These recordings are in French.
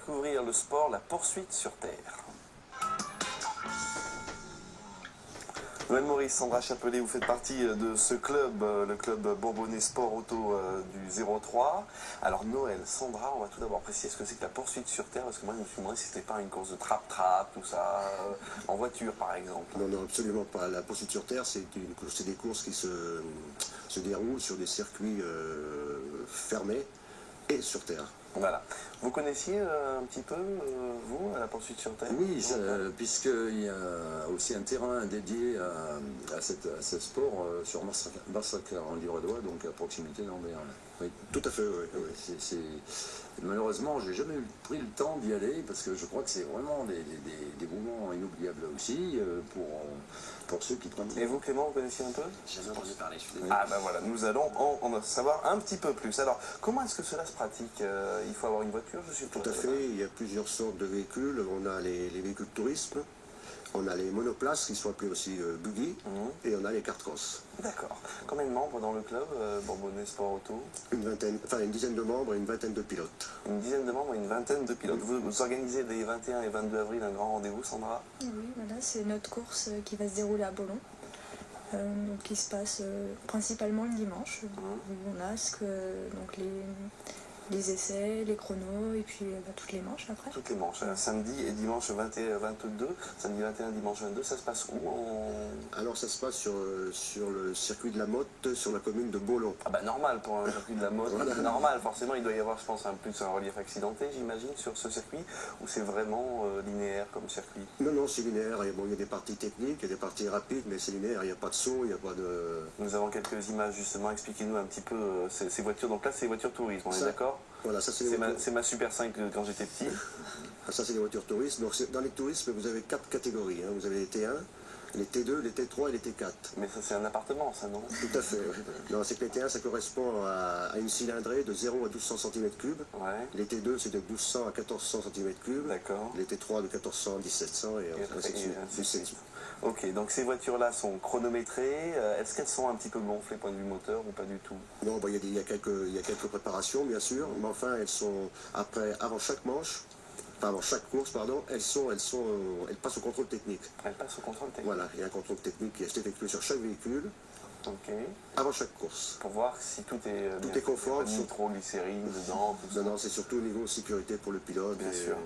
découvrir le sport, la poursuite sur terre. Noël Maurice, Sandra Chapelet, vous faites partie de ce club, le club Bourbonnais Sport Auto du 03. Alors Noël, Sandra, on va tout d'abord préciser ce que c'est que la poursuite sur terre, parce que moi je me suis demandé si c'était pas une course de trap-trap, tout ça, en voiture par exemple. Non, non, absolument pas. La poursuite sur terre, c'est des courses qui se déroulent sur des circuits fermés et sur terre. Voilà. Vous connaissiez un petit peu, vous, la poursuite sur terre? Oui, puisqu'il y a aussi un terrain dédié à ce sport sur Massacre-en-Livradois, donc à proximité d'Ambert. Oui, tout à fait, oui. Malheureusement, j'ai jamais pris le temps d'y aller, parce que je crois que c'est vraiment des moments inoubliables aussi pour ceux qui pratiquent. Et vous, Clément, vous connaissiez un peu? J'ai jamais entendu parler, je suis désolé. Ah ben voilà, nous allons en savoir un petit peu plus. Alors, comment est-ce que cela se pratique? Il faut avoir une voiture, je suppose? Tout à fait, il y a plusieurs sortes de véhicules. On a les véhicules de tourisme, on a les monoplaces qui sont appelés aussi buggy, et on a les cars cross. D'accord. Combien de membres dans le club Bourbonnais Sport Auto? Une dizaine de membres et une vingtaine de pilotes. Une dizaine de membres et une vingtaine de pilotes. Vous organisez les 21 et 22 avril un grand rendez-vous, Sandra? Oui, voilà, c'est notre course qui va se dérouler à Bollon. Donc qui se passe principalement le dimanche. Où on a donc les essais, les chronos et puis toutes les manches après. Toutes les manches, samedi et dimanche 21, 22, samedi 21, dimanche 22, ça se passe où Alors ça se passe sur le circuit de la Motte, sur la commune de Bollon. Ah bah normal pour un circuit de la Motte, Voilà. Normal, forcément il doit y avoir je pense plus un relief accidenté j'imagine sur ce circuit, ou c'est vraiment linéaire comme circuit? Non, non, c'est linéaire, et bon, il y a des parties techniques, il y a des parties rapides, mais c'est linéaire, il n'y a pas de saut, il n'y a pas de... Nous avons quelques images justement, expliquez-nous un petit peu ces voitures, donc là c'est les voitures tourisme, on est d'accord? Voilà, ça c'est ma Super 5 quand j'étais petit. Ça c'est les voitures touristes. Donc dans les tourismes, vous avez 4 catégories. Vous avez les T1, les T2, les T3 et les T4. Mais ça c'est un appartement ça, non? Tout à fait. Non, c'est que les T1 ça correspond à une cylindrée de 0 à 1200 cm3. Ouais. Les T2 c'est de 1200 à 1400 cm3. D'accord. Les T3 de 1400 à 1700 et ainsi de suite. Ok, donc ces voitures-là sont chronométrées. Est-ce qu'elles sont un petit peu gonflées point de vue moteur ou pas du tout? Non, bon, il y a quelques préparations bien sûr, mais enfin elles sont avant chaque manche. Enfin, avant chaque course, pardon, elles passent au contrôle technique. Elles passent au contrôle technique. Voilà, il y a un contrôle technique qui est effectué sur chaque véhicule. Ok. Avant chaque course. Pour voir si tout est tout est conforme. Pas de nitroglycérine dedans. Non, c'est surtout au niveau sécurité pour le pilote. Bien sûr.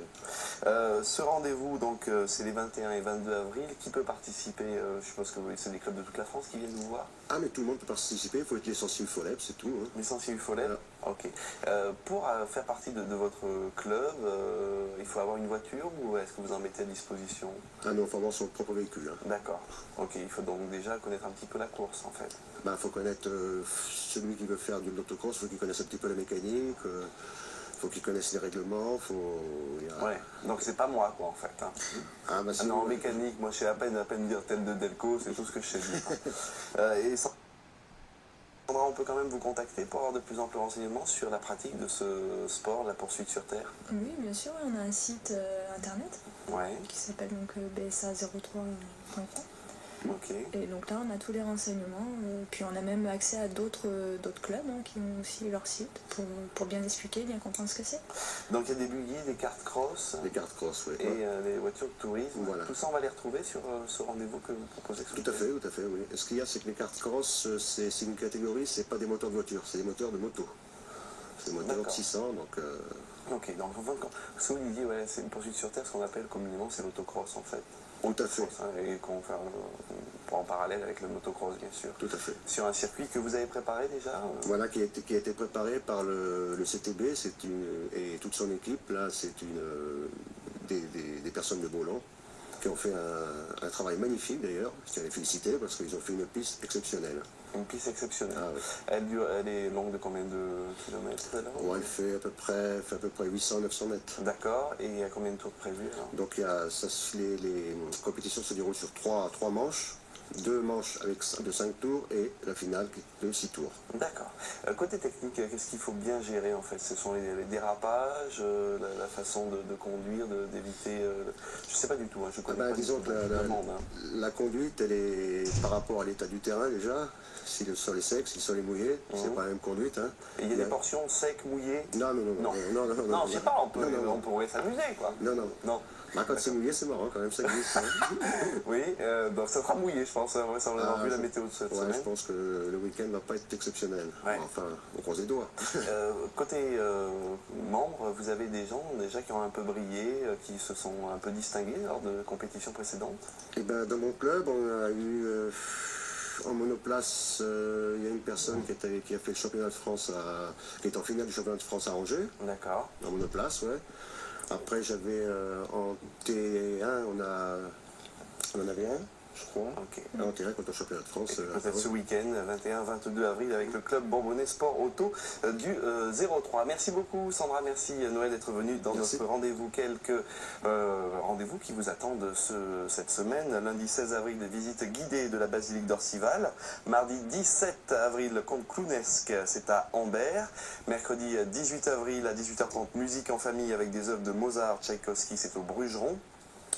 Ce rendez-vous, donc, c'est les 21 et 22 avril. Qui peut participer? Je suppose que c'est des clubs de toute la France qui viennent vous voir. Ah, mais tout le monde peut participer. Il faut être licencié UFOLEP, c'est tout. Licencié UFOLEP. Voilà. Ok. Pour faire partie de votre club, il faut avoir une voiture ou est-ce que vous en mettez à disposition? Ah non, il faut avoir son propre véhicule. D'accord. Ok, il faut donc déjà connaître un petit peu la course en fait. Il faut connaître celui qui veut faire de l'autocross, il faut qu'il connaisse un petit peu la mécanique, il faut qu'il connaisse les règlements, Ouais, donc c'est pas moi quoi en fait. Hein. Ah, bah, non, en mécanique, moi je sais à peine dire tel de Delco, c'est tout ce que je sais dire. Et Sandra, on peut quand même vous contacter pour avoir de plus amples renseignements sur la pratique de ce sport, la poursuite sur terre? Oui, bien sûr, on a un site internet qui s'appelle donc bsa03.com. Okay. Et donc là, on a tous les renseignements. Puis on a même accès à d'autres clubs qui ont aussi leur site pour bien expliquer, bien comprendre ce que c'est. Donc il y a des buggy, des cartes cross. Des cartes cross, oui. Et des voitures de tourisme. Voilà. Tout ça, on va les retrouver sur ce rendez-vous que vous proposez. Tout à fait, oui. Ce qu'il y a, c'est que les cartes cross, c'est une catégorie, c'est pas des moteurs de voiture, c'est des moteurs de moto. C'est des moteurs 600, donc... Ok, donc ce que vous disiez, c'est une poursuite sur terre, ce qu'on appelle communément, c'est l'autocross en fait. Tout à fait. Et qu'on fait en parallèle avec le motocross, bien sûr. Tout à fait. Sur un circuit que vous avez préparé déjà Voilà, qui a été préparé par le CTB, et toute son équipe, là, c'est des personnes de Bollon, qui ont fait un travail magnifique d'ailleurs. Je tiens à les féliciter parce qu'ils ont fait une piste exceptionnelle. Une piste exceptionnelle. Ah, oui. Elle est longue de combien de kilomètres alors? Elle fait à peu près 800-900 mètres. D'accord, et il y a combien de tours prévus alors? Donc les compétitions se déroulent sur trois manches. 2 manches de 5 tours et la finale de 6 tours. D'accord. Côté technique, qu'est-ce qu'il faut bien gérer en fait? Ce sont les dérapages, la façon de conduire, d'éviter... je ne sais pas du tout, hein, je connais pas Disons du tout que le monde. la conduite, elle est par rapport à l'état du terrain déjà. Si le sol est sec, si le sol est mouillé, c'est pas la même conduite. Hein. Et il y a des portions secs, mouillées? Non. Non, je sais pas, on pourrait s'amuser quoi. Non. Bah, quand c'est mouillé, c'est marrant quand même, ça glisse. Hein. Oui, donc ça sera mouillé, je pense, vraisemblablement vu la météo de cette semaine. Je pense que le week-end ne va pas être exceptionnel. Ouais. Enfin, on croise les doigts. Côté membres, vous avez des gens déjà qui ont un peu brillé, qui se sont un peu distingués lors de compétitions précédentes? Et ben, dans mon club, on a eu en monoplace, il y a une personne qui a fait le championnat de France, qui est en finale du championnat de France à Angers. D'accord. En monoplace, ouais. Après, j'avais en T1, on en avait un, je crois. Ok. En T1 contre le championnat de France. Peut-être ce week-end, 21-22 avril, avec le club Bourbonnais Sport Auto du 03. Merci beaucoup Sandra, merci Noël d'être venu dans notre rendez-vous. Quelques rendez-vous qui vous attendent cette semaine. Lundi 16 avril, visite guidée de la basilique d'Orcival. Mardi 17 avril, conte clownesque, c'est à Ambert. Mercredi 18 avril à 18h30, musique en famille avec des œuvres de Mozart, Tchaïkovski, c'est au Brugeron.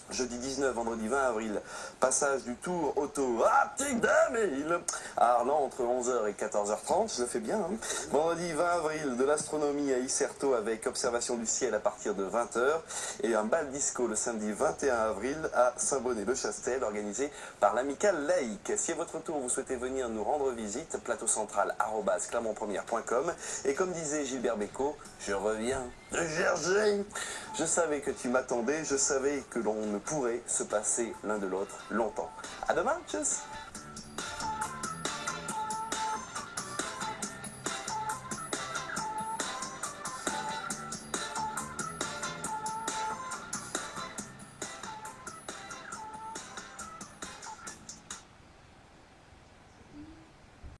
Jeudi 19, vendredi 20 avril, passage du Tour Auto à Tigdamil à Arlan entre 11h et 14h30, je le fais bien. Hein. Vendredi 20 avril, de l'astronomie à Isserto avec observation du ciel à partir de 20h et un bal disco le samedi 21 avril à Saint-Bonnet-le-Chastel organisé par l'Amicale Laïque. Si à votre tour vous souhaitez venir nous rendre visite, plateaucentral@clermontpremière.com et comme disait Gilbert Bécaud, je reviens de Jersey. Je savais que tu m'attendais, je savais que l'on ne pourrait se passer l'un de l'autre longtemps. À demain, tchuss.